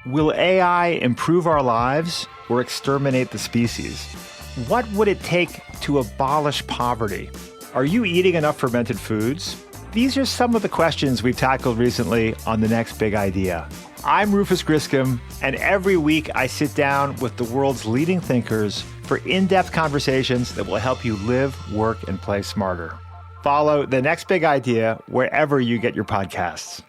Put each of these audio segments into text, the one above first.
Will AI improve our lives or exterminate the species? What would it take to abolish poverty? Are you eating enough fermented foods? These are some of the questions we've tackled recently on The Next Big Idea. I'm Rufus Griscom, and every week I sit down with the world's leading thinkers for in-depth conversations that will help you live, work, and play smarter. Follow The Next Big Idea wherever you get your podcasts.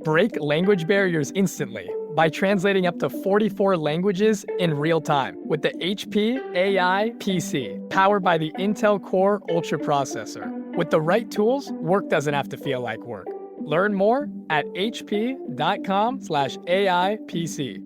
Break language barriers instantly by translating up to 44 languages in real time with the HP AI PC, powered by the Intel Core Ultra processor. With the right tools, work doesn't have to feel like work. Learn more at hp.com/AI PC.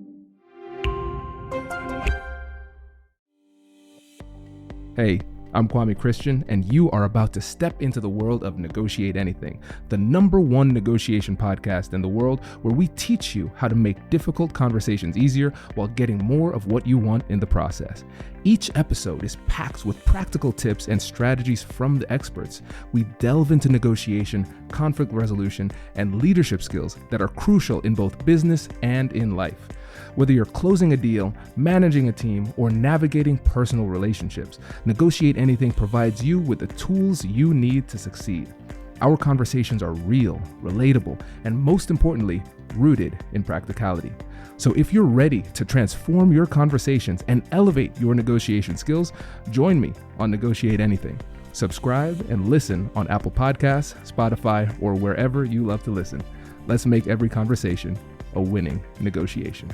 Hey, I'm Kwame Christian, and you are about to step into the world of Negotiate Anything, the #1 negotiation podcast in the world, where we teach you how to make difficult conversations easier while getting more of what you want in the process. Each episode is packed with practical tips and strategies from the experts. We delve into negotiation, conflict resolution, and leadership skills that are crucial in both business and in life. Whether you're closing a deal, managing a team, or navigating personal relationships, Negotiate Anything provides you with the tools you need to succeed. Our conversations are real, relatable, and most importantly, rooted in practicality. So if you're ready to transform your conversations and elevate your negotiation skills, join me on Negotiate Anything. Subscribe and listen on Apple Podcasts, Spotify, or wherever you love to listen. Let's make every conversation a winning negotiation.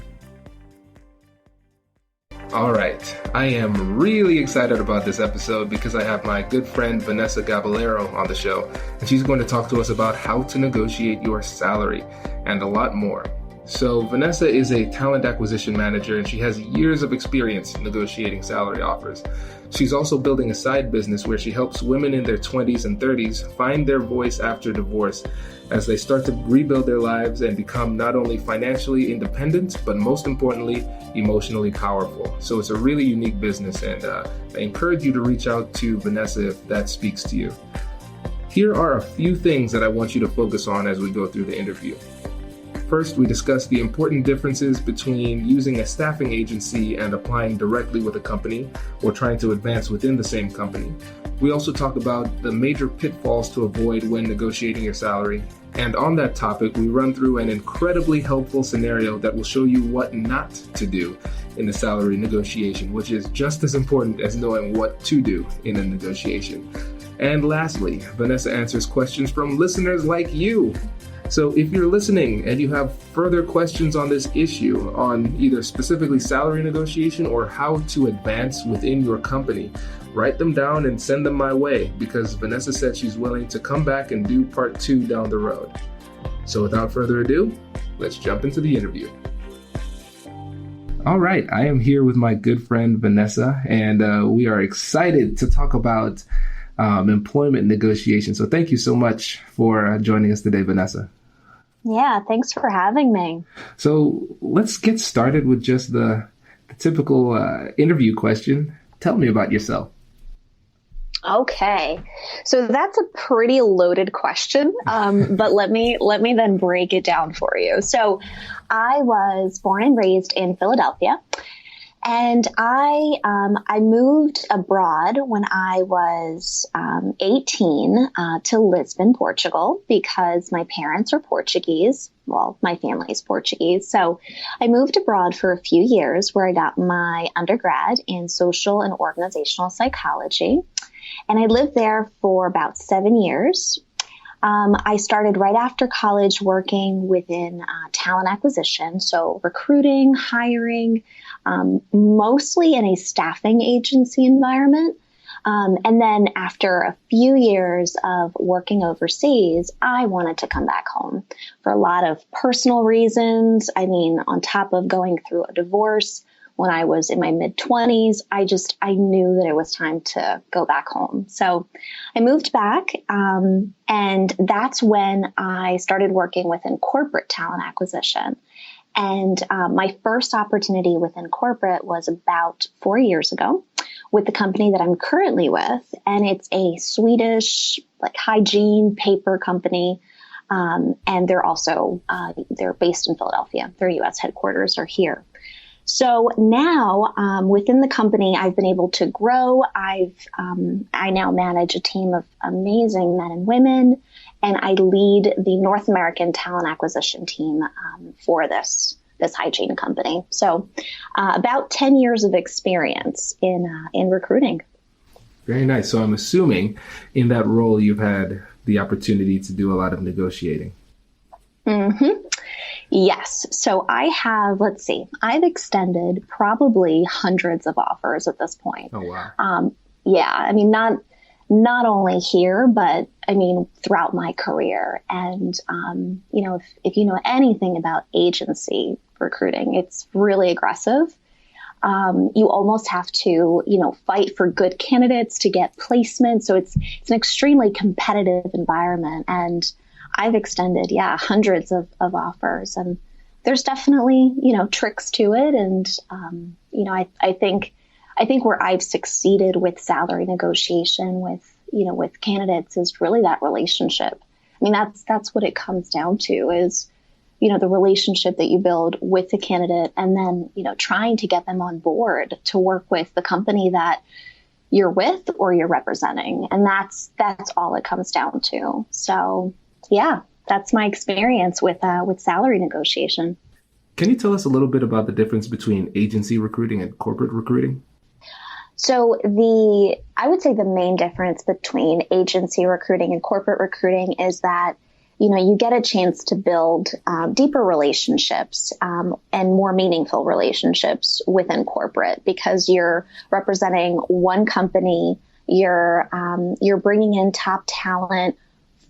All right, I am really excited about this episode because I have my good friend Vanessa Gabalero on the show, and she's going to talk to us about how to negotiate your salary and a lot more. So Vanessa is a talent acquisition manager, and she has years of experience negotiating salary offers. She's also building a side business where she helps women in their 20s and 30s find their voice after divorce as they start to rebuild their lives and become not only financially independent, but most importantly, emotionally powerful. So it's a really unique business, and I encourage you to reach out to Vanessa if that speaks to you. Here are a few things that I want you to focus on as we go through the interview. First, we discuss the important differences between using a staffing agency and applying directly with a company or trying to advance within the same company. We also talk about the major pitfalls to avoid when negotiating your salary. And on that topic, we run through an incredibly helpful scenario that will show you what not to do in the salary negotiation, which is just as important as knowing what to do in a negotiation. And lastly, Vanessa answers questions from listeners like you. So if you're listening and you have further questions on this issue, on either specifically salary negotiation or how to advance within your company, write them down and send them my way, because Vanessa said she's willing to come back and do part 2 down the road. So without further ado, let's jump into the interview. All right, I am here with my good friend Vanessa, and we are excited to talk about employment negotiation. So thank you so much for joining us today, Vanessa. Yeah, thanks for having me. So let's get started with just the typical interview question. Tell me about yourself. Okay, so that's a pretty loaded question, but let me then break it down for you. So I was born and raised in Philadelphia. And I moved abroad when I was 18 to Lisbon, Portugal, because my parents are Portuguese. Well, my family is Portuguese. So I moved abroad for a few years where I got my undergrad in social and organizational psychology. And I lived there for about 7 years. I started right after college working within talent acquisition, so recruiting, hiring, mostly in a staffing agency environment. And then after a few years of working overseas, I wanted to come back home for a lot of personal reasons. I mean, on top of going through a divorce when I was in my mid-20s, I knew that it was time to go back home. So I moved back, and that's when I started working within corporate talent acquisition. And my first opportunity within corporate was about 4 years ago with the company that I'm currently with. And it's a Swedish hygiene paper company. And they're also, they're based in Philadelphia. Their U.S. headquarters are here. So now, within the company, I've been able to grow. I now manage a team of amazing men and women, and I lead the North American talent acquisition team for this hygiene company. So, about 10 years of experience in recruiting. Very nice. So I'm assuming in that role you've had the opportunity to do a lot of negotiating. Mm-hmm. Yes. So I have, I've extended probably hundreds of offers at this point. Oh, wow. Yeah. I mean, not only here, but I mean, throughout my career. And, if you know anything about agency recruiting, it's really aggressive. You almost have to, fight for good candidates to get placement. So it's an extremely competitive environment. And I've extended, hundreds of offers, and there's definitely, tricks to it. And, I think where I've succeeded with salary negotiation with candidates is really that relationship. I mean, that's what it comes down to is, the relationship that you build with the candidate, and then, trying to get them on board to work with the company that you're with or you're representing. And that's all it comes down to. So, yeah, that's my experience with salary negotiation. Can you tell us a little bit about the difference between agency recruiting and corporate recruiting? So I would say the main difference between agency recruiting and corporate recruiting is that, you get a chance to build deeper relationships and more meaningful relationships within corporate because you're representing one company. You're bringing in top talent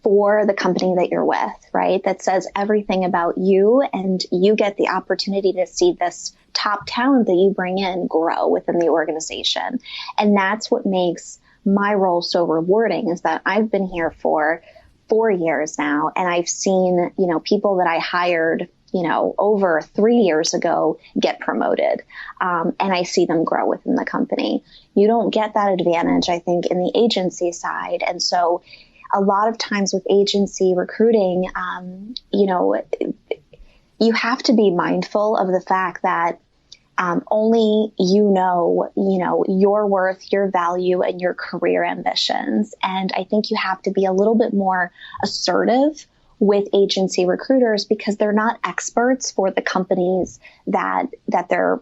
for the company that you're with, right? That says everything about you, and you get the opportunity to see this top talent that you bring in grow within the organization. And that's what makes my role so rewarding, is that I've been here for 4 years now, and I've seen, people that I hired, over 3 years ago get promoted. And I see them grow within the company. You don't get that advantage, I think, in the agency side. And so a lot of times with agency recruiting, you have to be mindful of the fact that only your worth, your value, and your career ambitions. And I think you have to be a little bit more assertive with agency recruiters because they're not experts for the companies that they're,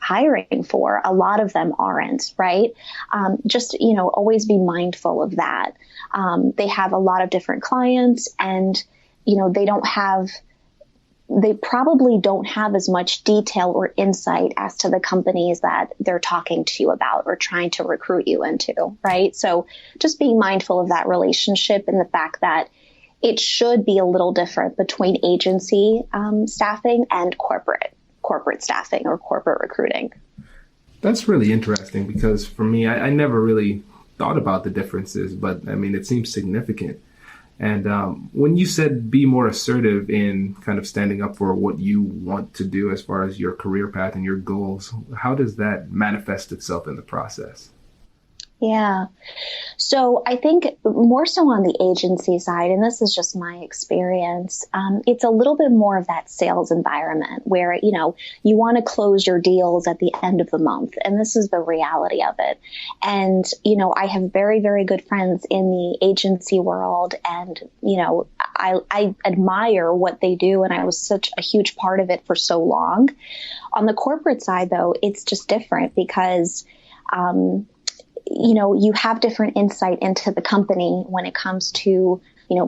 hiring for. A lot of them aren't, right? Always be mindful of that. They have a lot of different clients, and, they probably don't have as much detail or insight as to the companies that they're talking to you about or trying to recruit you into, right? So just being mindful of that relationship and the fact that it should be a little different between agency staffing and corporate staffing or corporate recruiting. That's really interesting because for me, I never really thought about the differences, but I mean, it seems significant. And when you said be more assertive in kind of standing up for what you want to do as far as your career path and your goals, how does that manifest itself in the process? Yeah. So I think more so on the agency side, and this is just my experience, it's a little bit more of that sales environment where, you want to close your deals at the end of the month. And this is the reality of it. And, I have very, very good friends in the agency world, and, I admire what they do. And I was such a huge part of it for so long. On the corporate side, though, it's just different because, you have different insight into the company when it comes to,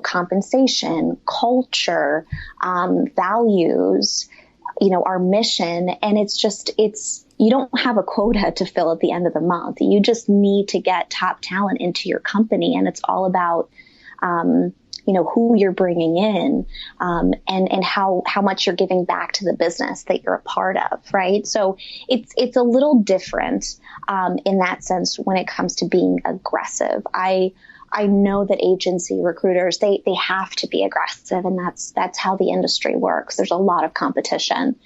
compensation, culture, values, our mission. And you don't have a quota to fill at the end of the month. You just need to get top talent into your company. And it's all about, who you're bringing in, and how much you're giving back to the business that you're a part of, right? So it's a little different in that sense when it comes to being aggressive. I know that agency recruiters, they have to be aggressive, and that's how the industry works. There's a lot of competition.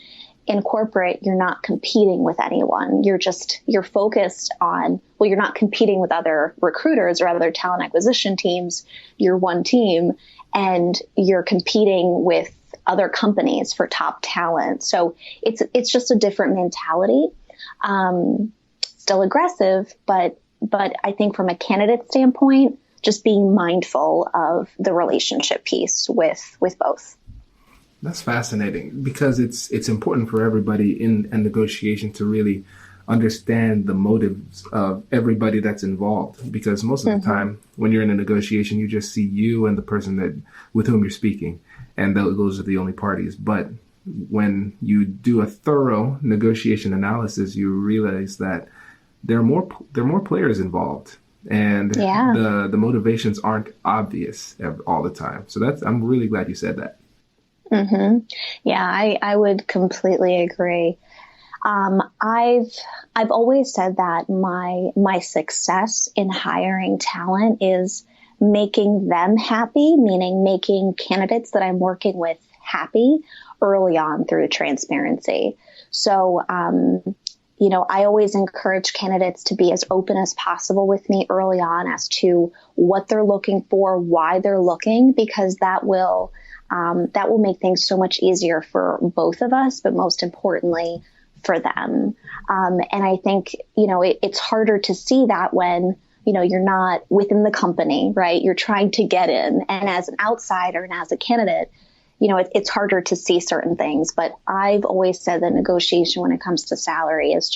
in corporate, you're not competing with anyone. You're focused on, well, you're not competing with other recruiters or other talent acquisition teams. You're one team and you're competing with other companies for top talent. So it's just a different mentality. Still aggressive, but I think from a candidate standpoint, just being mindful of the relationship piece with both. That's fascinating because it's important for everybody in a negotiation to really understand the motives of everybody that's involved. Because most of the time when you're in a negotiation, you just see you and the person with whom you're speaking, and those are the only parties. But when you do a thorough negotiation analysis, you realize that there are more players involved, and the motivations aren't obvious all the time. So I'm really glad you said that. Yeah, I would completely agree. I've always said that my success in hiring talent is making them happy, meaning making candidates that I'm working with happy early on through transparency. So, I always encourage candidates to be as open as possible with me early on as to what they're looking for, why they're looking, because that will make things so much easier for both of us, but most importantly for them. And I think, it's harder to see that when, you're not within the company, right? You're trying to get in. And as an outsider and as a candidate, it's harder to see certain things. But I've always said that negotiation when it comes to salary is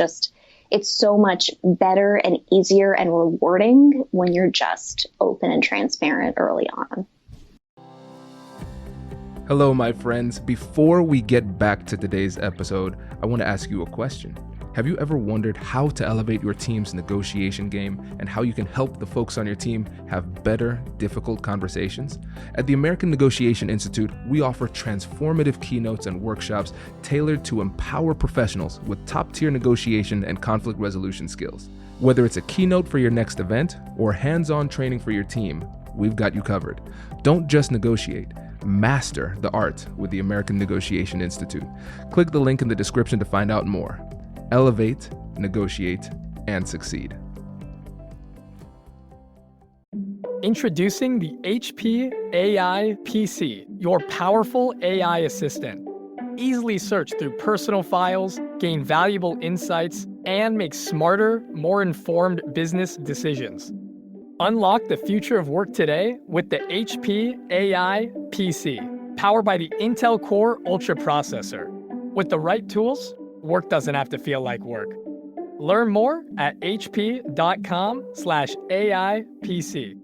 it's so much better and easier and rewarding when you're just open and transparent early on. Hello, my friends. Before we get back to today's episode, I want to ask you a question. Have you ever wondered how to elevate your team's negotiation game and how you can help the folks on your team have better, difficult conversations? At the American Negotiation Institute, we offer transformative keynotes and workshops tailored to empower professionals with top-tier negotiation and conflict resolution skills. Whether it's a keynote for your next event or hands-on training for your team, we've got you covered. Don't just negotiate. Master the art with the American Negotiation Institute. Click the link in the description to find out more. Elevate, negotiate, and succeed. Introducing the HP AI PC, your powerful AI assistant. Easily search through personal files, gain valuable insights, and make smarter, more informed business decisions. Unlock the future of work today with the HP AI PC, powered by the Intel Core Ultra processor. With the right tools, work doesn't have to feel like work. Learn more at hp.com/AI PC.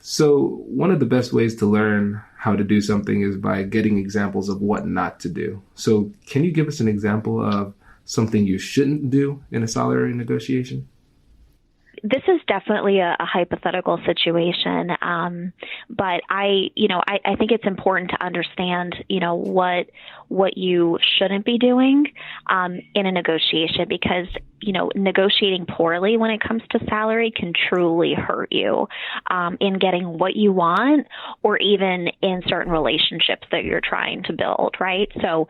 So one of the best ways to learn how to do something is by getting examples of what not to do. So can you give us an example of something you shouldn't do in a salary negotiation? This is definitely a hypothetical situation, but I think it's important to understand, what you shouldn't be doing in a negotiation, because negotiating poorly when it comes to salary can truly hurt you in getting what you want, or even in certain relationships that you're trying to build, right? So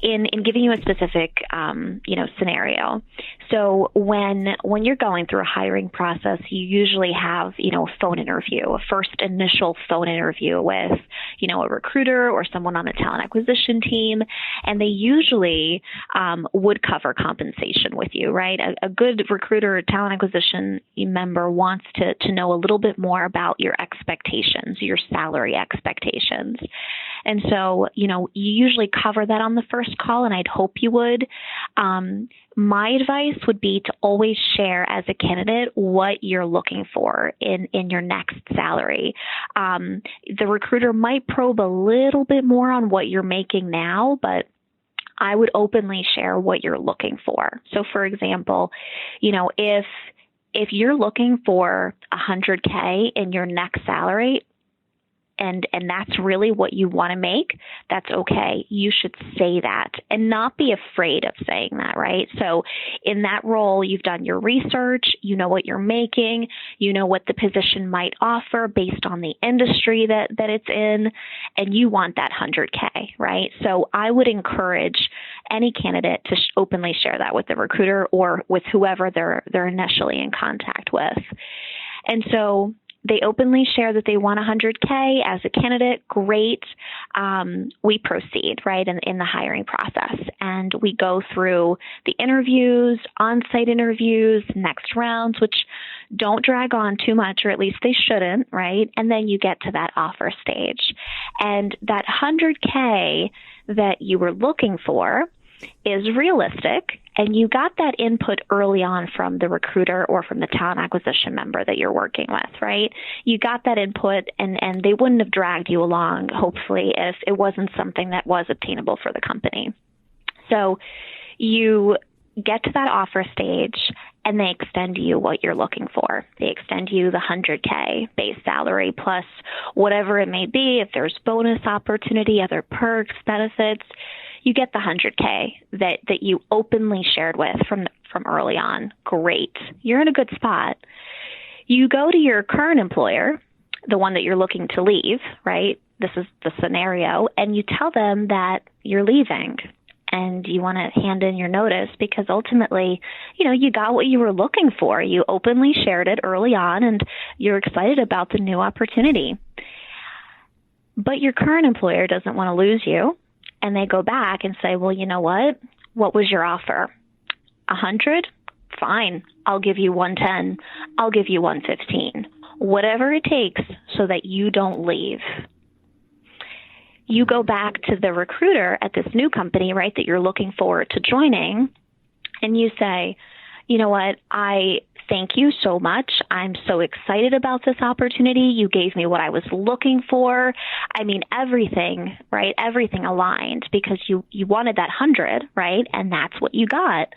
in giving you a specific, scenario. So when you're going through a hiring process, you usually have, a phone interview, a first initial phone interview with, a recruiter or someone on the talent acquisition team, and they usually would cover compensation with you, right? A good recruiter or talent acquisition member wants to know a little bit more about your expectations, your salary expectations. And so, you usually cover that on the first call, and I'd hope you would. My advice would be to always share as a candidate what you're looking for in your next salary. The recruiter might probe a little bit more on what you're making now, but I would openly share what you're looking for. So for example, if you're looking for $100K in your next salary, and that's really what you want to make, that's okay. You should say that and not be afraid of saying that, right? So in that role, you've done your research, you know what you're making, you know what the position might offer based on the industry that it's in, and you want that 100K, right? So I would encourage any candidate to openly share that with the recruiter or with whoever they're initially in contact with. And so they openly share that they want 100K as a candidate. Great. We proceed, right, in the hiring process. And we go through the interviews, on-site interviews, next rounds, which don't drag on too much, or at least they shouldn't, right? And then you get to that offer stage. And that 100K that you were looking for is realistic, and you got that input early on from the recruiter or from the talent acquisition member that you're working with, right? You got that input, and they wouldn't have dragged you along, hopefully, if it wasn't something that was obtainable for the company. So you get to that offer stage, and they extend you what you're looking for. They extend you the 100K base salary plus whatever it may be. If there's bonus opportunity, other perks, benefits, you get the 100K that you openly shared with from early on. Great. You're in a good spot. You go to your current employer, the one that you're looking to leave, right? This is the scenario, and you tell them that you're leaving and you want to hand in your notice because ultimately, you got what you were looking for. You openly shared it early on and you're excited about the new opportunity. But your current employer doesn't want to lose you. And they go back and say, well, you know what? What was your offer? 100? Fine. I'll give you 110. I'll give you 115. Whatever it takes so that you don't leave. You go back to the recruiter at this new company, right, that you're looking forward to joining, and you say, you know what? I thank you so much. I'm so excited about this opportunity. You gave me what I was looking for. I mean, everything, right? Everything aligned because you wanted that 100, right? And that's what you got.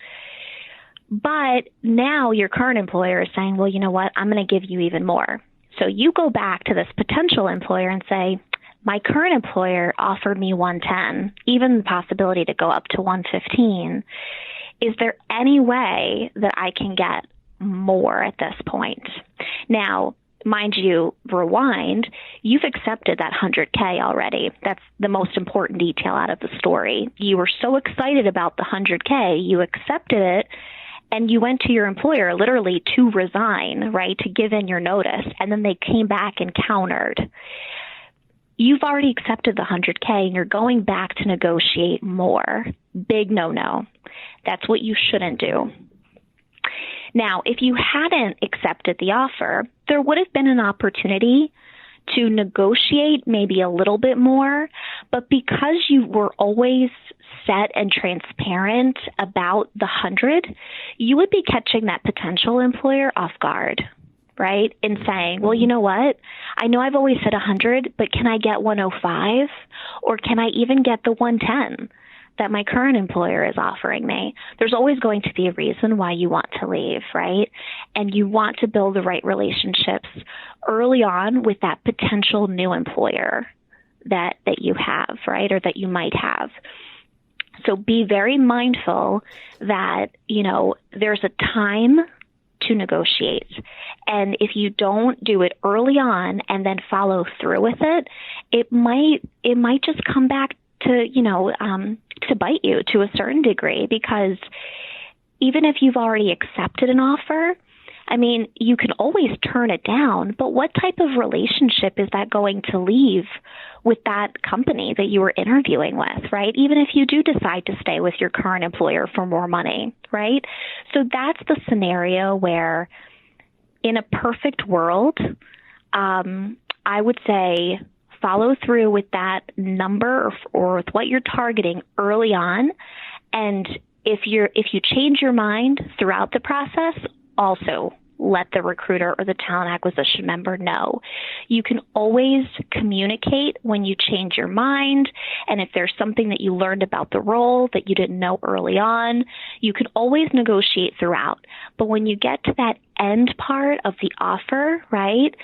But now your current employer is saying, well, you know what? I'm going to give you even more. So you go back to this potential employer and say, my current employer offered me 110, even the possibility to go up to 115. Is there any way that I can get more at this point? Now, mind you, rewind, you've accepted that 100K already. That's the most important detail out of the story. You were so excited about the 100K, you accepted it, and you went to your employer literally to resign, right, to give in your notice, and then they came back and countered. You've already accepted the 100K, and you're going back to negotiate more. Big no-no. That's what you shouldn't do. Now, if you hadn't accepted the offer, there would have been an opportunity to negotiate maybe a little bit more, but because you were always set and transparent about the 100, you would be catching that potential employer off guard, right? And saying, well, you know what? I know I've always said 100, but can I get 105? Or can I even get the 110? That my current employer is offering me? There's always going to be a reason why you want to leave, right? And you want to build the right relationships early on with that potential new employer that you have, right? Or that you might have. So be very mindful that, there's a time to negotiate. And if you don't do it early on and then follow through with it, it might just come back to bite you to a certain degree, because even if you've already accepted an offer, I mean, you can always turn it down, but what type of relationship is that going to leave with that company that you were interviewing with, right? Even if you do decide to stay with your current employer for more money, right? So that's the scenario where in a perfect world, I would say follow through with that number or with what you're targeting early on. And if you change your mind throughout the process, also let the recruiter or the talent acquisition member know. You can always communicate when you change your mind. And if there's something that you learned about the role that you didn't know early on, you can always negotiate throughout. But when you get to that end part of the offer, right,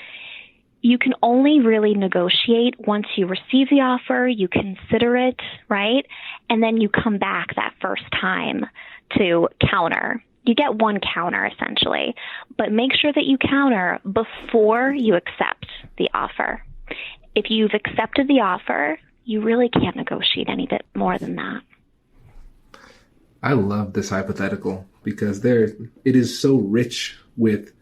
you can only really negotiate once you receive the offer, you consider it, right? And then you come back that first time to counter. You get one counter essentially, but make sure that you counter before you accept the offer. If you've accepted the offer, you really can't negotiate any bit more than that. I love this hypothetical because it is so rich with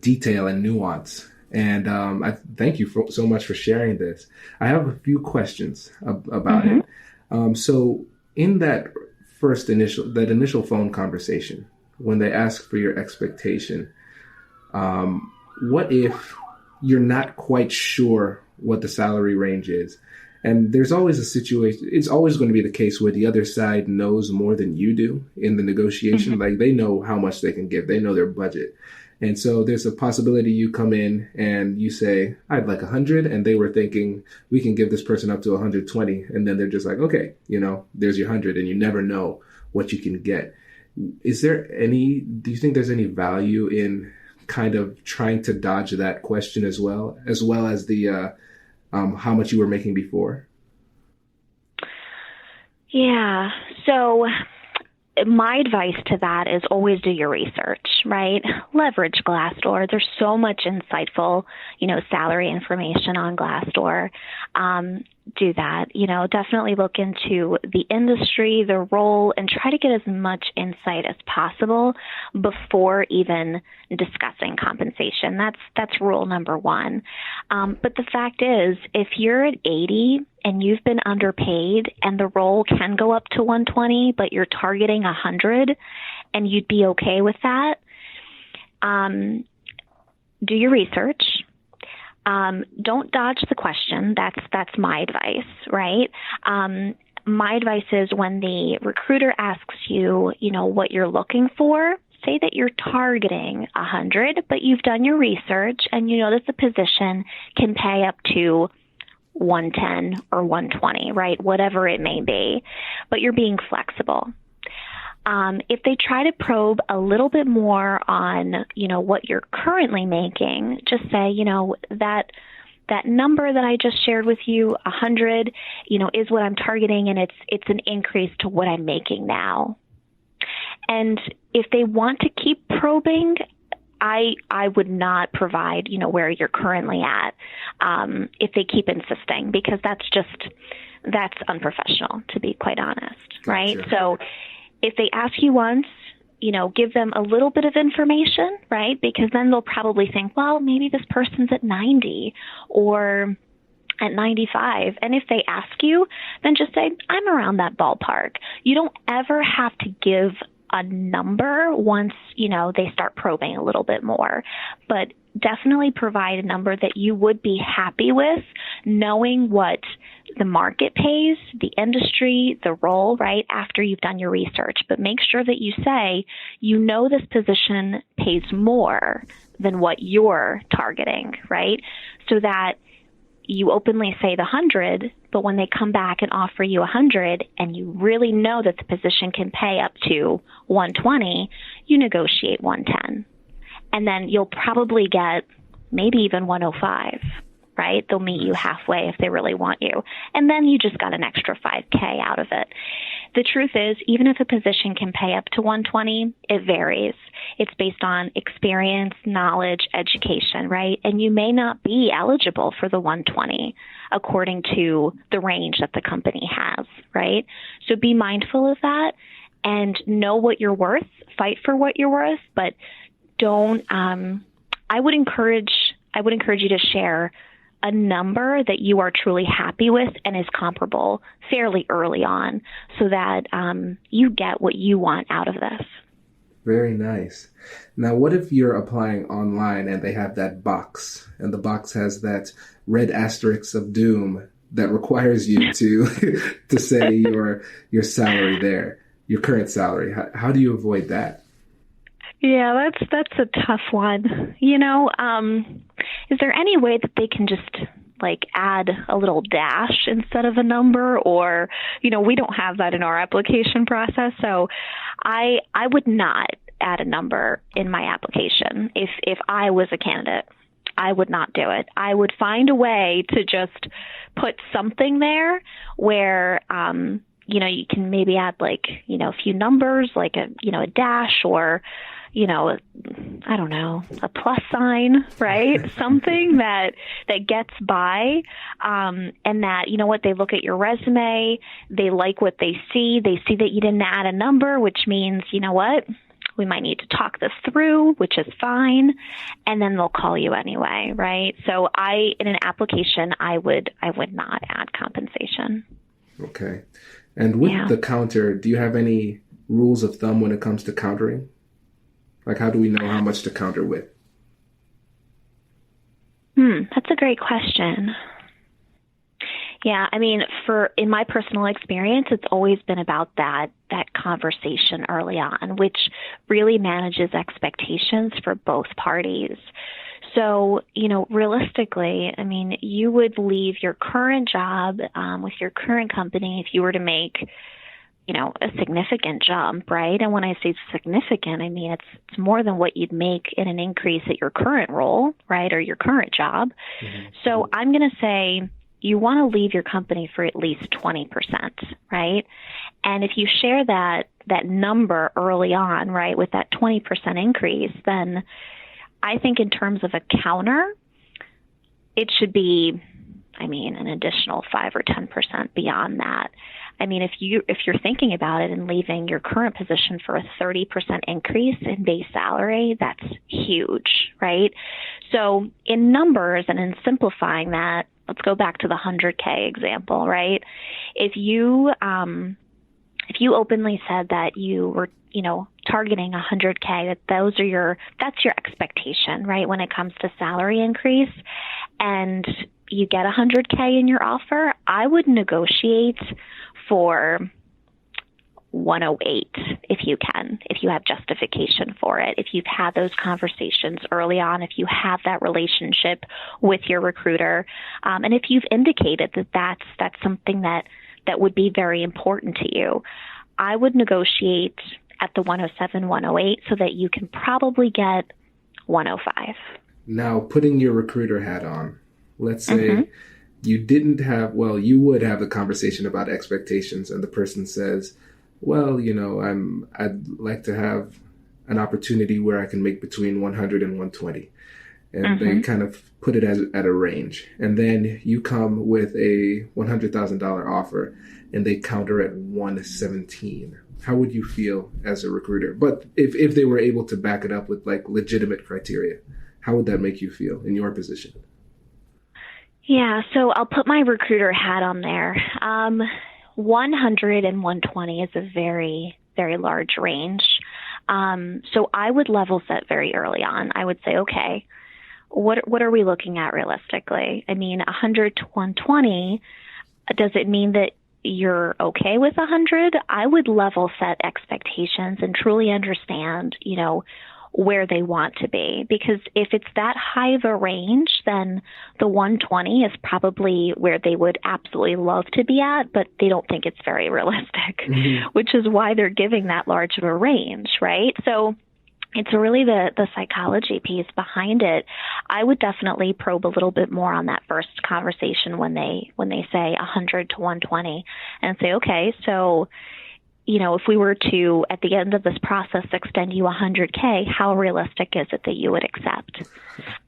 detail and nuance. And I thank you so much for sharing this. I have a few questions about it. So in that initial phone conversation, when they ask for your expectation, what if you're not quite sure what the salary range is? And there's always a situation, it's always going to be the case where the other side knows more than you do in the negotiation. Like they know how much they can give, they know their budget. And so there's a possibility you come in and you say, I'd like 100. And they were thinking we can give this person up to 120. And then they're just like, okay, there's your 100, and you never know what you can get. Do you think there's any value in kind of trying to dodge that question as well as the, how much you were making before? Yeah. So my advice to that is always do your research, right? Leverage Glassdoor. There's so much insightful, salary information on Glassdoor. Do that. Definitely look into the industry, the role, and try to get as much insight as possible before even discussing compensation. That's rule number one. But the fact is, if you're at 80 and you've been underpaid and the role can go up to 120, but you're targeting 100 and you'd be okay with that, do your research. Don't dodge the question. That's my advice, right? My advice is when the recruiter asks you, what you're looking for, say that you're targeting 100, but you've done your research and you know that the position can pay up to 110 or 120, right? Whatever it may be, but you're being flexible. If they try to probe a little bit more on, what you're currently making, just say, that number that I just shared with you, 100, is what I'm targeting, and it's an increase to what I'm making now. And if they want to keep probing, I would not provide, where you're currently at, if they keep insisting, because that's unprofessional, to be quite honest, right? Gotcha. So if they ask you once, give them a little bit of information, right? Because then they'll probably think, well, maybe this person's at 90 or at 95. And if they ask you, then just say, I'm around that ballpark. You don't ever have to give a number once, they start probing a little bit more. But definitely provide a number that you would be happy with, knowing what the market pays, the industry, the role, right, after you've done your research. But make sure that you say, this position pays more than what you're targeting, right? So that you openly say the 100, but when they come back and offer you 100 and you really know that the position can pay up to 120, you negotiate 110. And then you'll probably get maybe even 105, right? They'll meet you halfway if they really want you. And then you just got an extra $5K out of it. The truth is, even if a position can pay up to 120, it varies. It's based on experience, knowledge, education, right? And you may not be eligible for the 120 according to the range that the company has, right? So be mindful of that and know what you're worth, fight for what you're worth, but don't, I would encourage you to share a number that you are truly happy with and is comparable fairly early on so that you get what you want out of this. Very nice. Now, what if you're applying online and they have that box and the box has that red asterisk of doom that requires you to to say your salary there, your current salary? How do you avoid that? Yeah, that's a tough one. Is there any way that they can just add a little dash instead of a number? Or, we don't have that in our application process. So I would not add a number in my application if I was a candidate. I would not do it. I would find a way to just put something there where, you can maybe add a few numbers, like a dash or, I don't know, a plus sign, right? Something that gets by, and that, they look at your resume, they like what they see that you didn't add a number, which means, we might need to talk this through, which is fine. And then they'll call you anyway, right? So in an application, I would not add compensation. Okay. And with the counter, do you have any rules of thumb when it comes to countering? Like, how do we know how much to counter with? That's a great question. Yeah, I mean, in my personal experience, it's always been about that conversation early on, which really manages expectations for both parties. So, realistically, I mean, you would leave your current job with your current company if you were to make, a significant jump, right? And when I say significant, I mean, it's more than what you'd make in an increase at your current role, right, or your current job. Mm-hmm. So I'm going to say you want to leave your company for at least 20%, right? And if you share that number early on, right, with that 20% increase, then I think in terms of a counter, it should be, an additional 5 or 10% beyond that. I mean, if you're thinking about it and leaving your current position for a 30% increase in base salary, that's huge, right? So in numbers and in simplifying that, let's go back to the 100K example, right? If you openly said that you were, targeting 100K, that's your expectation, right? When it comes to salary increase, and you get 100K in your offer, I would negotiate for 108 if you can, if you have justification for it, if you've had those conversations early on, if you have that relationship with your recruiter, and if you've indicated that that's something that would be very important to you, I would negotiate at the 107, 108 so that you can probably get 105. Now, putting your recruiter hat on, let's say you would have the conversation about expectations, and the person says, well, I'd like to have an opportunity where I can make between 100 and 120. And they kind of put it at a range. And then you come with a $100,000 offer and they counter at 117. How would you feel as a recruiter? But if they were able to back it up with legitimate criteria, how would that make you feel in your position? Yeah, so I'll put my recruiter hat on there. 100 and 120 is a very, very large range. So I would level set very early on. I would say, okay, what are we looking at realistically? I mean, 100 to 120, does it mean that you're okay with 100? I would level set expectations and truly understand, where they want to be. Because if it's that high of a range, then the 120 is probably where they would absolutely love to be at, but they don't think it's very realistic, which is why they're giving that large of a range, right? So it's really the psychology piece behind it. I would definitely probe a little bit more on that first conversation when they say 100 to 120 and say, okay, so if we were to, at the end of this process, extend you 100K, how realistic is it that you would accept?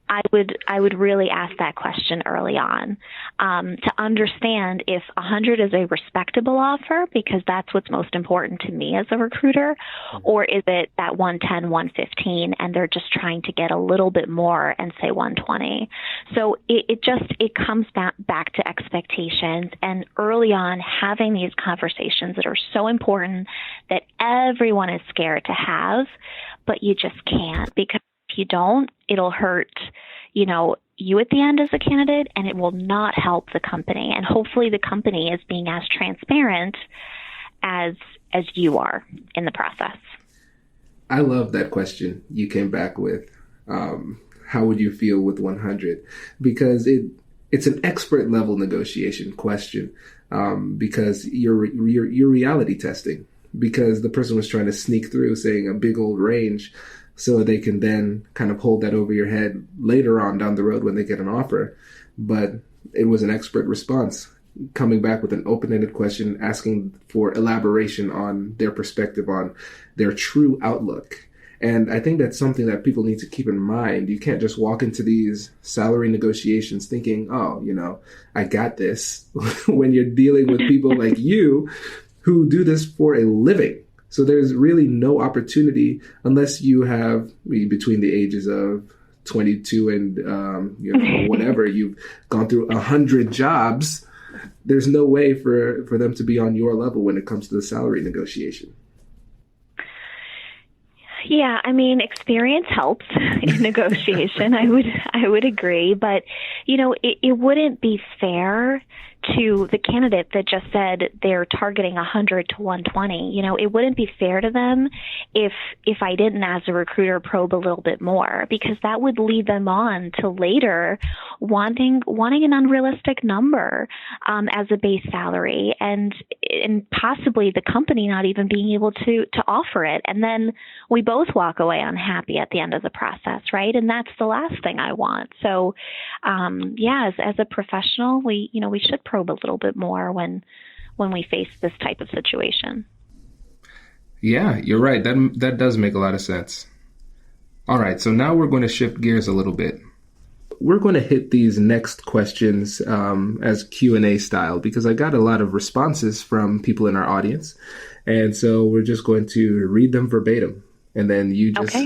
I would really ask that question early on to understand if 100 is a respectable offer, because that's what's most important to me as a recruiter, or is it that 110, 115, and they're just trying to get a little bit more and say 120. So it comes back to expectations, and early on having these conversations that are so important that everyone is scared to have, but you just can't, because if you don't, it'll hurt, you at the end as a candidate, and it will not help the company. And hopefully the company is being as transparent as you are in the process. I love that question you came back with. How would you feel with 100? Because it's an expert level negotiation question, because you're reality testing, because the person was trying to sneak through saying a big old range. so they can then kind of hold that over your head later on down the road when they get an offer. But it was an expert response, coming back with an open-ended question, asking for elaboration on their perspective on their true outlook. And I think that's something that people need to keep in mind. You can't just walk into these salary negotiations thinking, oh, I got this, when you're dealing with people like you who do this for a living. So there's really no opportunity unless you have between the ages of 22 and whatever, you've gone through 100 jobs. There's no way for them to be on your level when it comes to the salary negotiation. Yeah, I mean, experience helps in negotiation. I would agree, but it wouldn't be fair to the candidate that just said they're targeting 100 to 120. It wouldn't be fair to them if I didn't, as a recruiter, probe a little bit more, because that would lead them on to later wanting an unrealistic number as a base salary, and possibly the company not even being able to offer it, and then we both walk away unhappy at the end of the process, right? And that's the last thing I want. So, as a professional, we should probe a little bit more when we face this type of situation. Yeah, you're right. That does make a lot of sense. All right, so now we're going to shift gears a little bit. We're going to hit these next questions as Q&A style, because I got a lot of responses from people in our audience. And so we're just going to read them verbatim, and then you just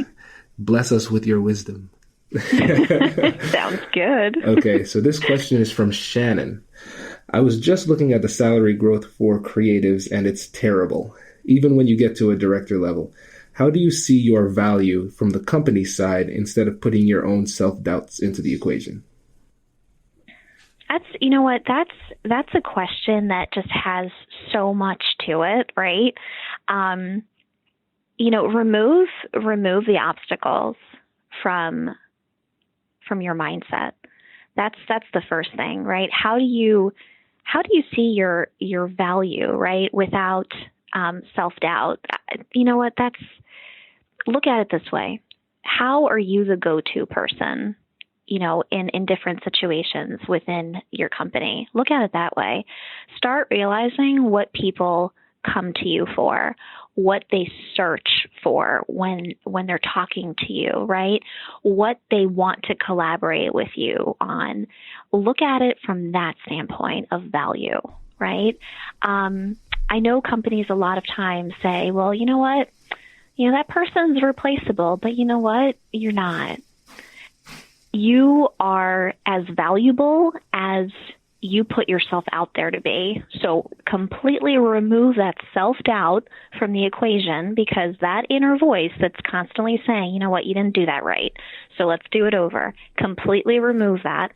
bless us with your wisdom. Sounds good. Okay, so this question is from Shannon. I was just looking at the salary growth for creatives, and it's terrible, even when you get to a director level. How do you see your value from the company side instead of putting your own self-doubts into the equation? That's a question that just has so much to it, right? Remove the obstacles from your mindset. That's the first thing, right? How do you see your value, right, without self-doubt? Look at it this way. How are you the go-to person, in different situations within your company? Look at it that way. Start realizing what people come to you for, what they search for when they're talking to you, right? What they want to collaborate with you on. Look at it from that standpoint of value, right? I know companies a lot of times say, well, you know what? That person's replaceable, but you know what? You're not. You are as valuable as you put yourself out there to be. So completely remove that self-doubt from the equation, because that inner voice that's constantly saying, you know what, you didn't do that right, so let's do it over. Completely remove that,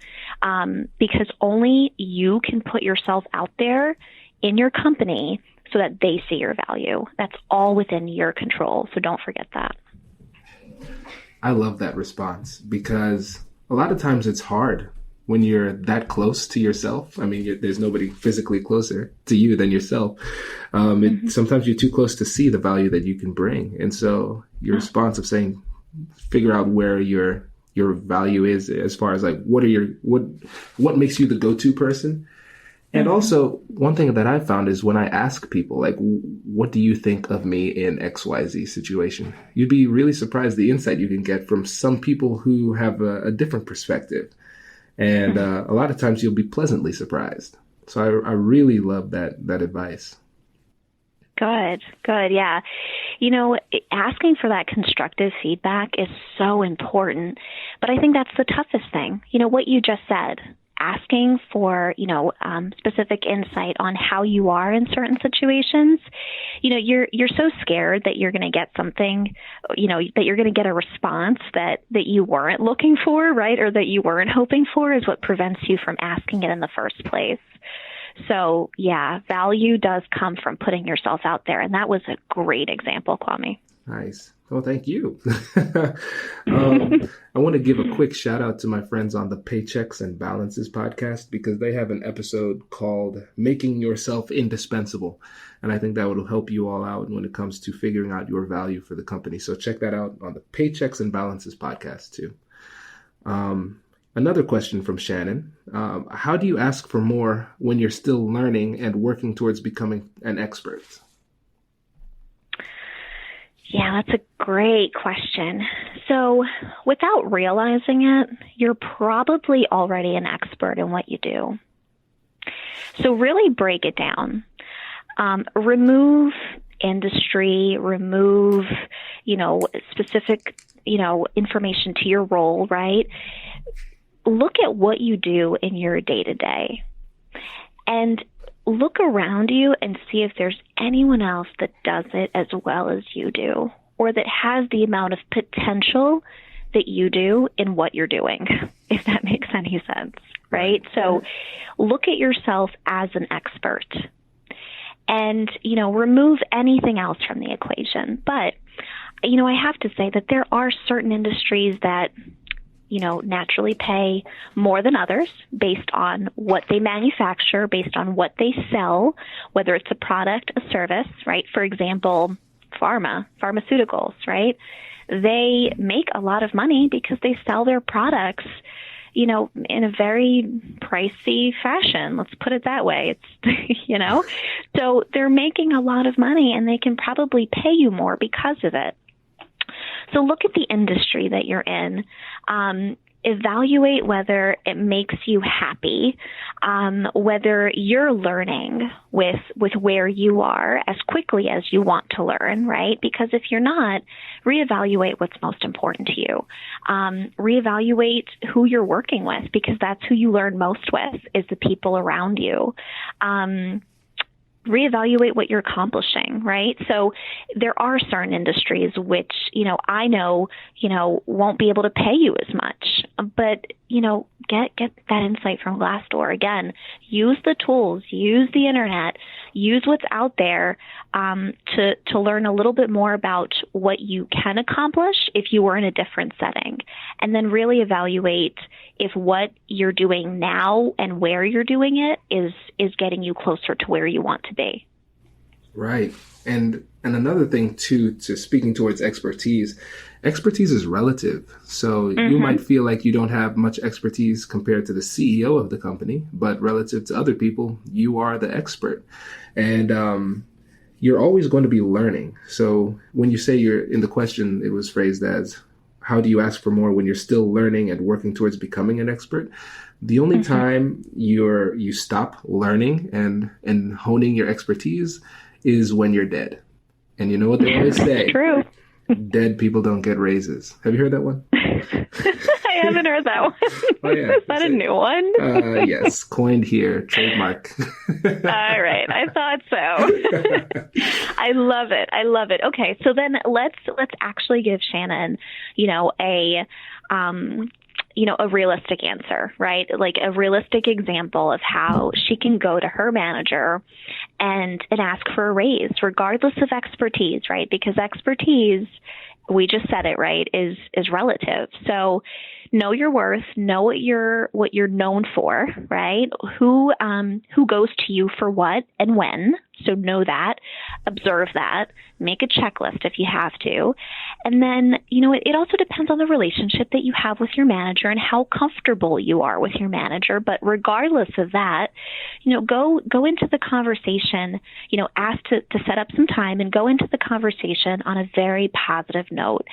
because only you can put yourself out there in your company so that they see your value. That's all within your control. So don't forget that. I love that response, because a lot of times it's hard when you're that close to yourself. I mean, there's nobody physically closer to you than yourself. Sometimes you're too close to see the value that you can bring. And so your response of saying, figure out where your value is, as far as like, what makes you the go-to person. And also, one thing that I found is when I ask people, like, what do you think of me in XYZ situation? You'd be really surprised the insight you can get from some people who have a different perspective. And a lot of times you'll be pleasantly surprised. So I really love that advice. Good. Yeah. Asking for that constructive feedback is so important. But I think that's the toughest thing. What you just said. Asking for, specific insight on how you are in certain situations. You're so scared that you're going to get something, that you're going to get a response that you weren't looking for, right? Or that you weren't hoping for, is what prevents you from asking it in the first place. So yeah, value does come from putting yourself out there. And that was a great example, Kwame. Nice. Oh, thank you. I want to give a quick shout out to my friends on the Paychecks and Balances podcast because they have an episode called Making Yourself Indispensable. And I think that will help you all out when it comes to figuring out your value for the company. So check that out on the Paychecks and Balances podcast too. Another question from Shannon. How do you ask for more when you're still learning and working towards becoming an expert? Yeah, that's a great question. So without realizing it, you're probably already an expert in what you do. So really break it down. Remove industry, remove, specific, information to your role, right? Look at what you do in your day-to-day and look around you and see if there's anyone else that does it as well as you do, or that has the amount of potential that you do in what you're doing, if that makes any sense, right? So look at yourself as an expert and, remove anything else from the equation. But, I have to say that there are certain industries that naturally pay more than others based on what they manufacture, based on what they sell, whether it's a product, a service, right? For example, pharmaceuticals, right? They make a lot of money because they sell their products, in a very pricey fashion. Let's put it that way. It's, so they're making a lot of money and they can probably pay you more because of it. So look at the industry that you're in. Evaluate whether it makes you happy, whether you're learning with where you are as quickly as you want to learn, right? Because if you're not, reevaluate what's most important to you. Reevaluate who you're working with because that's who you learn most with is the people around you. Reevaluate what you're accomplishing, right? So there are certain industries which, I know, won't be able to pay you as much, but, get that insight from Glassdoor. Again, use the tools, use the internet, use what's out there, to learn a little bit more about what you can accomplish if you were in a different setting, and then really evaluate if what you're doing now and where you're doing it is getting you closer to where you want to be. Right. And another thing too, to speaking towards expertise is relative. So you might feel like you don't have much expertise compared to the CEO of the company, but relative to other people, you are the expert. And you're always going to be learning. So when you say you're in the question, it was phrased as, how do you ask for more when you're still learning and working towards becoming an expert? The only time you stop learning and honing your expertise is when you're dead. And you know what they always say? True. Dead people don't get raises. Have you heard that one? I haven't heard that one. Oh, yeah. Is that a new one? Yes, coined here, trademark. All right, I thought so. I love it. Okay, so then let's actually give Shannon, a realistic answer, right? Like a realistic example of how she can go to her manager and ask for a raise, regardless of expertise, right? Because expertise, we just said it, right, is relative. So know your worth, know what you're known for, right? Who goes to you for what and when. So know that, observe that, make a checklist if you have to. And then, it also depends on the relationship that you have with your manager and how comfortable you are with your manager. But regardless of that, go into the conversation, ask to set up some time and go into the conversation on a very positive note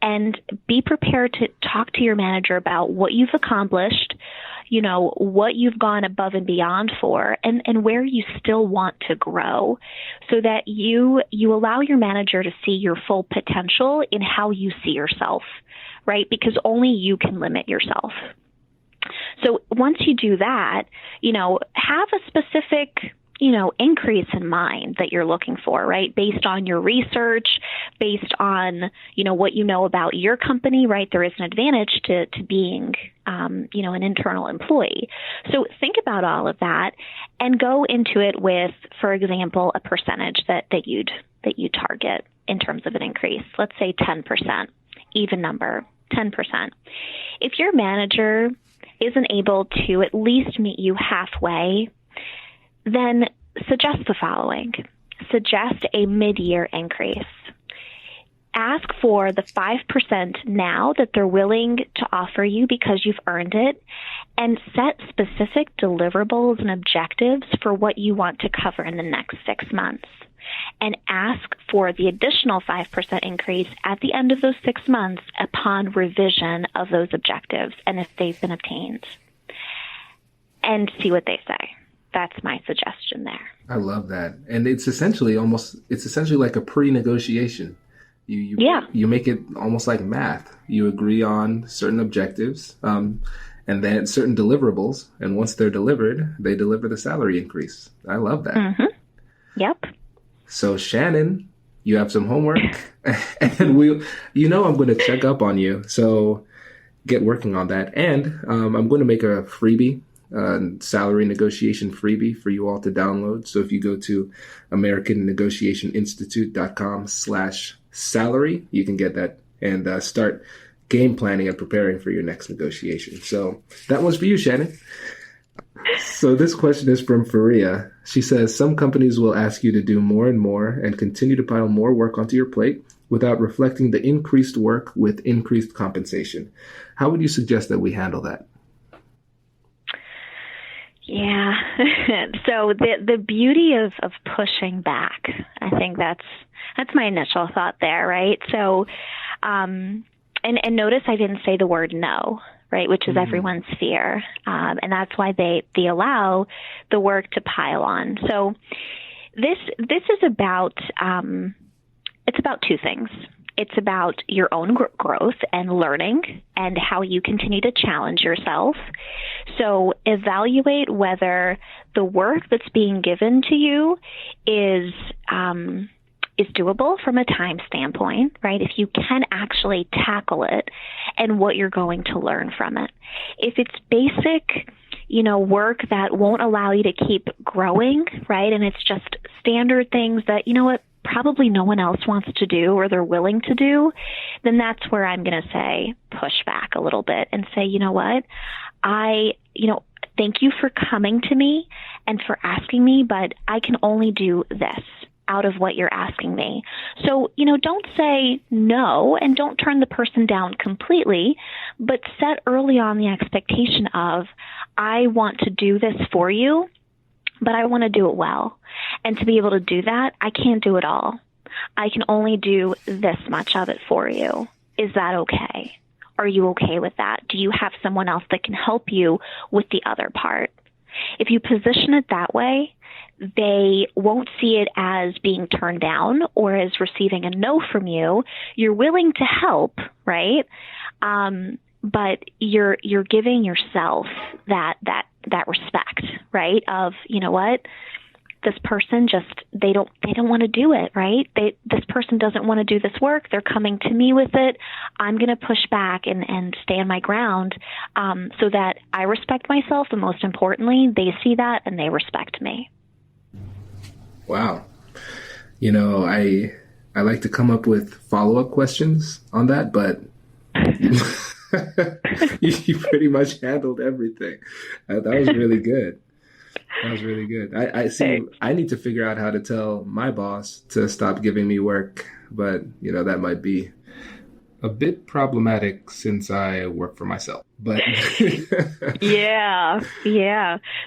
and be prepared to talk to your manager about what you've accomplished, what you've gone above and beyond for, and where you still want to grow, so that you allow your manager to see your full potential in how you see yourself, right? Because only you can limit yourself. So once you do that, have a specific increase in mind that you're looking for, right? Based on your research, based on, what you know about your company, right? There is an advantage to being, an internal employee. So think about all of that and go into it with, for example, a percentage that you'd target. in terms of an increase. Let's say 10%, even number, 10%. If your manager isn't able to at least meet you halfway, then suggest the following. Suggest a mid-year increase. Ask for the 5% now that they're willing to offer you because you've earned it, and set specific deliverables and objectives for what you want to cover in the next 6 months. And ask for the additional 5% increase at the end of those 6 months upon revision of those objectives and if they've been obtained. And see what they say. That's my suggestion there. I love that. And it's essentially like a pre-negotiation. You make it almost like math. You agree on certain objectives, and then certain deliverables. And once they're delivered, they deliver the salary increase. I love that. Mm-hmm. Yep. So Shannon, you have some homework, and I'm going to check up on you. So get working on that. And I'm going to make a freebie, salary negotiation freebie for you all to download. So if you go to AmericanNegotiationInstitute.com/salary, you can get that and start game planning and preparing for your next negotiation. So that one's for you, Shannon. So this question is from Faria. She says, some companies will ask you to do more and more and continue to pile more work onto your plate without reflecting the increased work with increased compensation. How would you suggest that we handle that? Yeah. So the beauty of pushing back, I think that's my initial thought there, right? So, and notice I didn't say the word no, right? Which is everyone's fear. And that's why they allow the work to pile on. So this is about, it's about two things. It's about your own growth and learning and how you continue to challenge yourself. So evaluate whether the work that's being given to you is doable from a time standpoint, right? If you can actually tackle it and what you're going to learn from it. If it's basic, work that won't allow you to keep growing, right? And it's just standard things that, probably no one else wants to do or they're willing to do, then that's where I'm going to say push back a little bit and say, you know what, thank you for coming to me and for asking me, but I can only do this out of what you're asking me. So, don't say no and don't turn the person down completely, but set early on the expectation of, I want to do this for you, but I want to do it well. And to be able to do that, I can't do it all. I can only do this much of it for you. Is that okay? Are you okay with that? Do you have someone else that can help you with the other part? If you position it that way, they won't see it as being turned down or as receiving a no from you. You're willing to help, right? But you're giving yourself that respect, right? Of, you know what? This person they don't want to do it, right? This person doesn't want to do this work. They're coming to me with it. I'm going to push back and stand my ground, so that I respect myself. And most importantly, they see that and they respect me. Wow. I like to come up with follow-up questions on that, but you pretty much handled everything. That was really good. That was really good. I see. I need to figure out how to tell my boss to stop giving me work, but that might be a bit problematic since I work for myself. But yeah.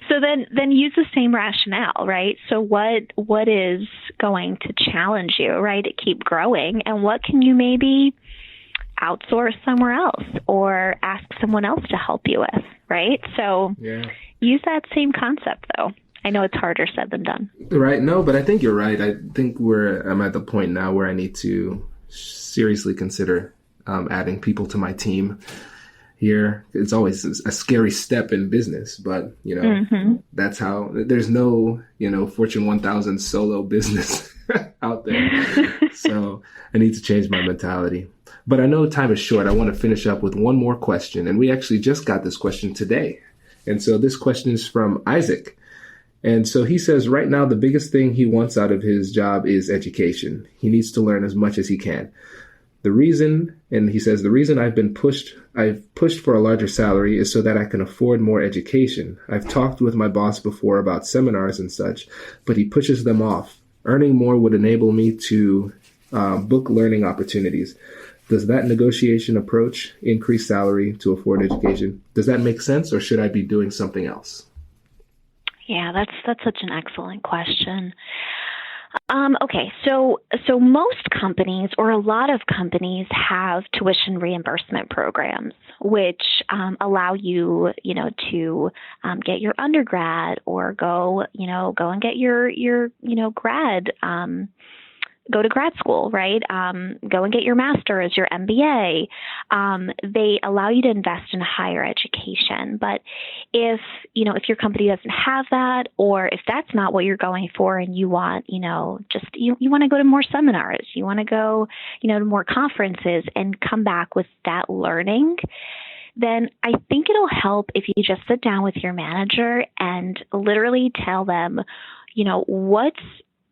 So then use the same rationale, right? So what is going to challenge you, right, to keep growing, and what can you maybe outsource somewhere else or ask someone else to help you with, right? So use that same concept, though. I know it's harder said than done. Right. No, but I think you're right. I think I'm at the point now where I need to seriously consider adding people to my team here. It's always a scary step in business, but, that's how there's no, Fortune 1000 solo business out there. So I need to change my mentality. But I know time is short. I want to finish up with one more question. And we actually just got this question today. And so this question is from Isaac. And so he says right now, the biggest thing he wants out of his job is education. He needs to learn as much as he can. The reason, and he says, the reason I've pushed for a larger salary is so that I can afford more education. I've talked with my boss before about seminars and such, but he pushes them off. Earning more would enable me to book learning opportunities. Does that negotiation approach increase salary to afford education? Does that make sense, or should I be doing something else? Yeah, that's such an excellent question. Okay, so most companies, or a lot of companies, have tuition reimbursement programs, which allow you, to get your undergrad, or go and get your grad. Go to grad school, right? Go and get your master's, your MBA. They allow you to invest in higher education. But if your company doesn't have that, or if that's not what you're going for, and you want, you want to go to more seminars, you want to go, to more conferences and come back with that learning, then I think it'll help if you just sit down with your manager and literally tell them, what's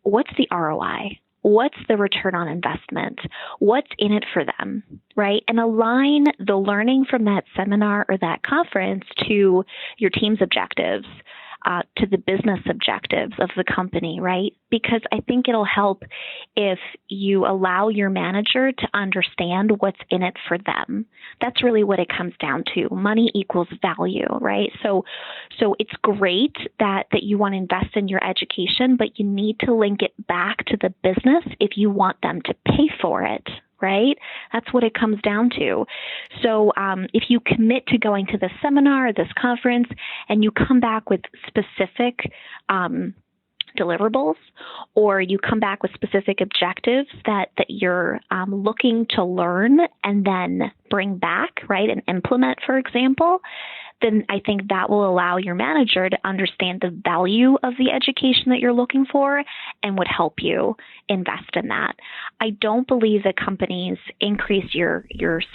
the ROI? What's the return on investment? What's in it for them, right? And align the learning from that seminar or that conference to your team's objectives, to the business objectives of the company, right? Because I think it'll help if you allow your manager to understand what's in it for them. That's really what it comes down to. Money equals value, right? So it's great that you want to invest in your education, but you need to link it back to the business if you want them to pay for it, right? That's what it comes down to. So if you commit to going to this seminar, this conference, and you come back with specific deliverables, or you come back with specific objectives that you're looking to learn and then bring back, right, and implement, for example, then I think that will allow your manager to understand the value of the education that you're looking for and would help you invest in that. I don't believe that companies increase your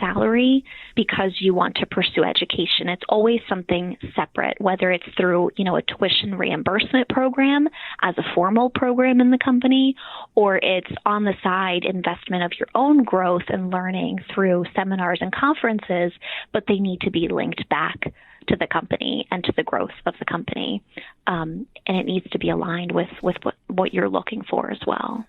salary because you want to pursue education. It's always something separate, whether it's through, a tuition reimbursement program as a formal program in the company, or it's on the side investment of your own growth and learning through seminars and conferences, but they need to be linked back to the company and to the growth of the company. And it needs to be aligned with what you're looking for as well.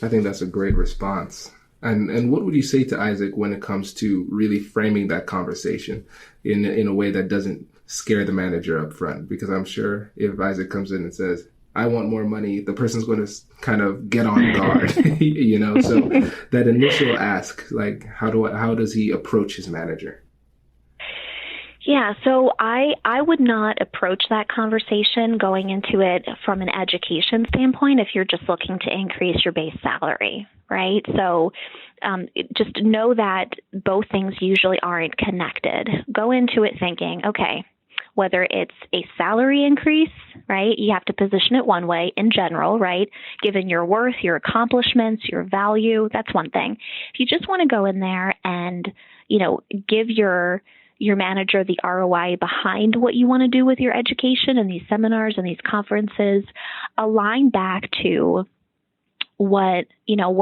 I think that's a great response. And what would you say to Isaac when it comes to really framing that conversation in a way that doesn't scare the manager up front? Because I'm sure if Isaac comes in and says, I want more money, the person's going to kind of get on guard, So that initial ask, like, how does he approach his manager? Yeah, so I would not approach that conversation going into it from an education standpoint if you're just looking to increase your base salary, right? So just know that both things usually aren't connected. Go into it thinking, okay, whether it's a salary increase, right? You have to position it one way in general, right? Given your worth, your accomplishments, your value, that's one thing. If you just want to go in there and, give your manager the ROI behind what you want to do with your education and these seminars and these conferences, align back to what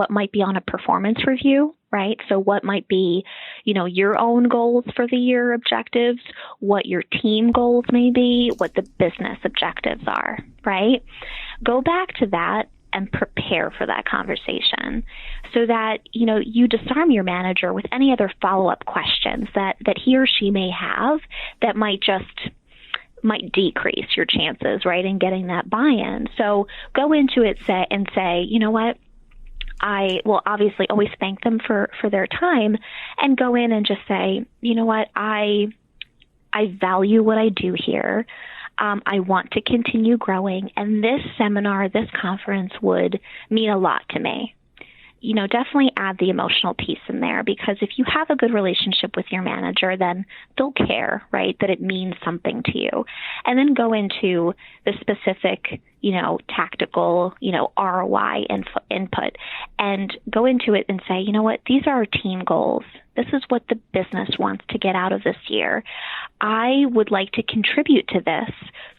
might be on a performance review, right? So what might be, your own goals for the year objectives, what your team goals may be, what the business objectives are, right? Go back to that and prepare for that conversation so that, you disarm your manager with any other follow-up questions that he or she may have that might decrease your chances, right, in getting that buy-in. So go into it and say, you know what, I will obviously always thank them for their time, and go in and just say, you know what, I value what I do here. I want to continue growing, and this seminar, this conference would mean a lot to me. Definitely add the emotional piece in there, because if you have a good relationship with your manager, then they'll care, right, that it means something to you. And then go into the specific, tactical, ROI input, and go into it and say, you know what, these are our team goals. This is what the business wants to get out of this year. I would like to contribute to this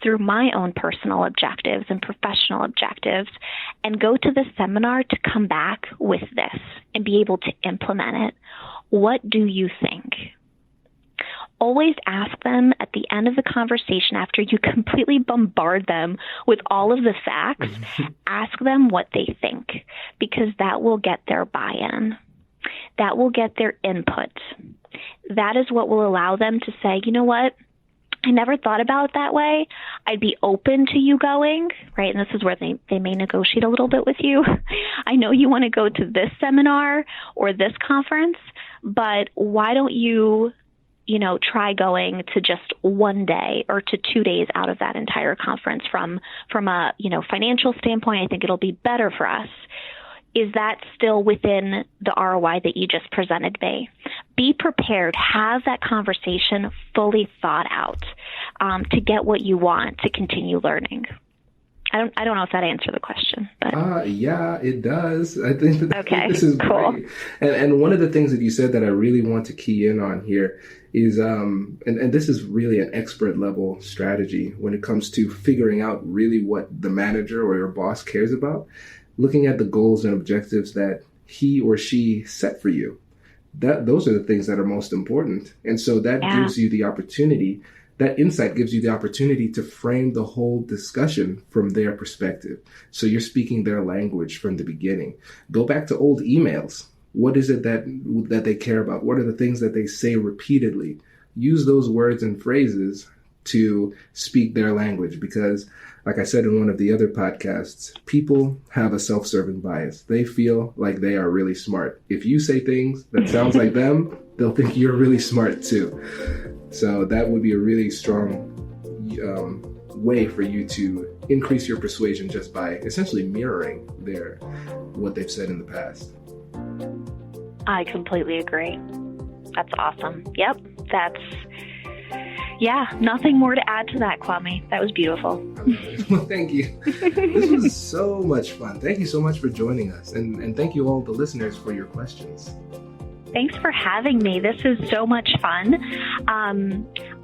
through my own personal objectives and professional objectives, and go to the seminar to come back with this and be able to implement it. What do you think? Always ask them at the end of the conversation, after you completely bombard them with all of the facts, ask them what they think, because that will get their buy-in. That will get their input. That is what will allow them to say, you know what? I never thought about it that way. I'd be open to you going, right? And this is where they may negotiate a little bit with you. I know you want to go to this seminar or this conference, but why don't you try going to just one day or to 2 days out of that entire conference from a, financial standpoint? I think it'll be better for us. Is that still within the ROI that you just presented me? Be prepared. Have that conversation fully thought out to get what you want to continue learning. I don't know if that answered the question. But yeah, it does. I think that okay, this is cool. Great. And one of the things that you said that I really want to key in on here is, and this is really an expert level strategy when it comes to figuring out really what the manager or your boss cares about, looking at the goals and objectives that he or she set for you. Those are the things that are most important. And so that gives you the opportunity, that insight gives you the opportunity to frame the whole discussion from their perspective. So you're speaking their language from the beginning. Go back to old emails. What is it that they care about? What are the things that they say repeatedly? Use those words and phrases to speak their language, because like I said in one of the other podcasts, people have a self-serving bias. They feel like they are really smart. If you say things that sounds like them, they'll think you're really smart too. So that would be a really strong way for you to increase your persuasion, just by essentially mirroring what they've said in the past. I completely agree. That's awesome. Yep. Nothing more to add to that, Kwame. That was beautiful. Well, thank you. This was so much fun. Thank you so much for joining us. And thank you all the listeners for your questions. Thanks for having me. This is so much fun.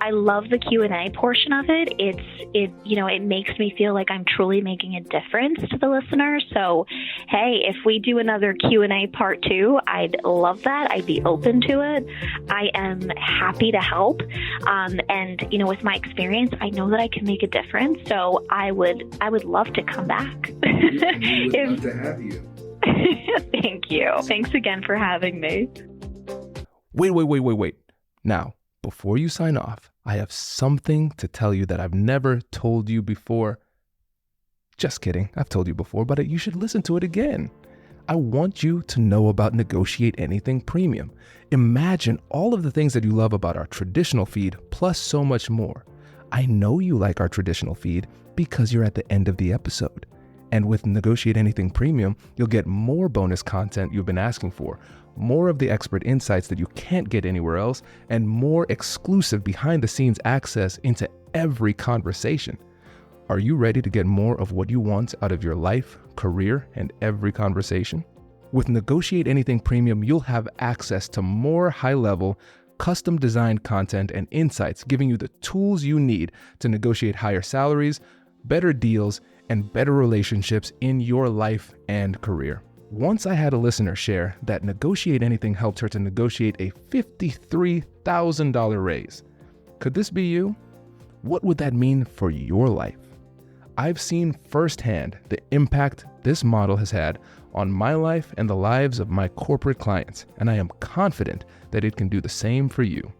I love the Q&A portion of it. It makes me feel like I'm truly making a difference to the listeners. So, hey, if we do another Q&A part 2, I'd love that. I'd be open to it. I am happy to help. And with my experience, I know that I can make a difference. So I would love to come back. We would love to have you. Thank you. Thanks again for having me. Wait. Now, before you sign off, I have something to tell you that I've never told you before. Just kidding. I've told you before, but you should listen to it again. I want you to know about Negotiate Anything Premium. Imagine all of the things that you love about our traditional feed, plus so much more. I know you like our traditional feed because you're at the end of the episode. And with Negotiate Anything Premium, you'll get more bonus content you've been asking for, more of the expert insights that you can't get anywhere else, and more exclusive behind-the-scenes access into every conversation. Are you ready to get more of what you want out of your life, career, and every conversation? With Negotiate Anything Premium, you'll have access to more high-level, custom-designed content and insights, giving you the tools you need to negotiate higher salaries, better deals, and better relationships in your life and career. Once I had a listener share that Negotiate Anything helped her to negotiate a $53,000 raise. Could this be you? What would that mean for your life? I've seen firsthand the impact this model has had on my life and the lives of my corporate clients, and I am confident that it can do the same for you.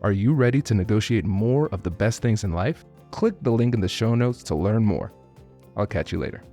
Are you ready to negotiate more of the best things in life? Click the link in the show notes to learn more. I'll catch you later.